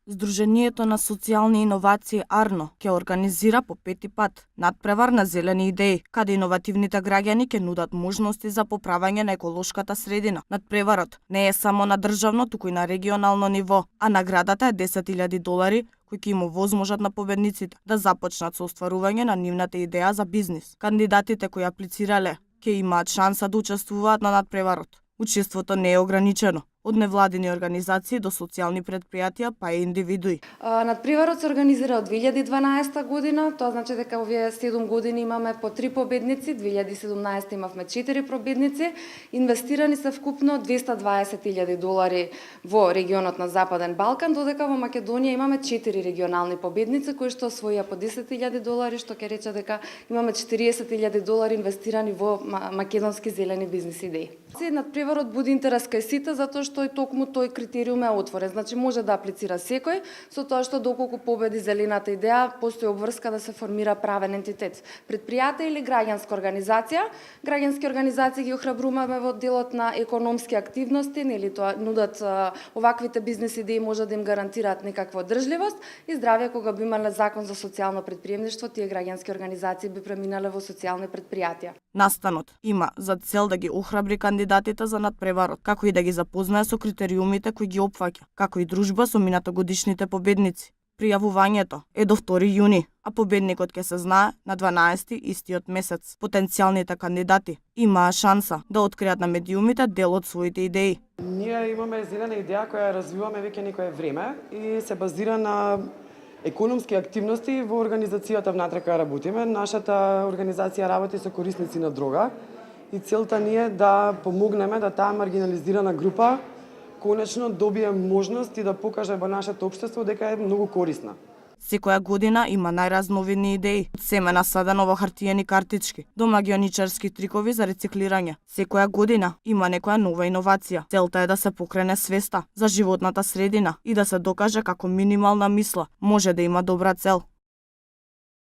Здруженијето на социјални иновации АРНО ќе организира по 5-ти пат надпревар на зелени идеи, каде иновативните граѓани ќе нудат можности за поправање на еколошката средина. Надпреварот не е само на државно, туку и на регионално ниво, а наградата е $10,000 кои ќе им овозможат на победниците да започнат со остварување на нивната идеја за бизнис. Кандидатите кои аплицирале ќе имаат шанса да учествуваат на надпреварот. Учеството не е ограничено, од невладини организации до социјални предпријатија, па и индивидуи. Надпреварот се организира од 2012 година, тоа значи дека овие 7 години имаме по 3 победници, 2017 имавме 4 победници, инвестирани се вкупно $220,000 во регионот на Западен Балкан, додека во Македонија имаме 4 регионални победници кои што освоија по $10,000, што ќе рече дека имаме $40,000 инвестирани во македонски зелени бизнис идеи. Надпреварот буди интерес кај сите затоа што и токму тој критериум е отворен. Значи може да аплицира секој, со тоа што доколку победи зелената идеја, постои обврска да се формира правен ентитет. Предпријатие или граѓанска организација. Граѓански организации ги охрабруваме во делот на економски активности, нели тоа нудат оваквите бизнес идеи може да им гарантираат некаква одржливост и здравје кога би имале закон за социјално претприемништво, тие граѓански организации би преминале во социјални предпријатија. Настанот има за цел да ги охрабри кандидатите за надпреварот, како и да ги запознае со критериумите кои ги опфаќа, како и дружба со минатогодишните победници. Пријавувањето е до 2 јуни, а победникот ќе се знае на 12 истиот месец. Потенцијалните кандидати имаа шанса да откријат на медиумите дел од своите идеи. Ние имаме зелена идеја која ја развиваме веќе некое време и се базира на економски активности во организацијата внатре каја работиме. Нашата организација работи со корисници на дрога и целта ни е да помогнеме да таа маргинализирана група конечно добие можност и да покаже во нашето општество дека е многу корисна. Секоја година има најразновидни идеи, од семена садено во хартиени картички до магионичарски трикови за рециклирање. Секоја година има некоја нова иновација. Целта е да се покрене свеста за животната средина и да се докаже како минимална мисла може да има добра цел.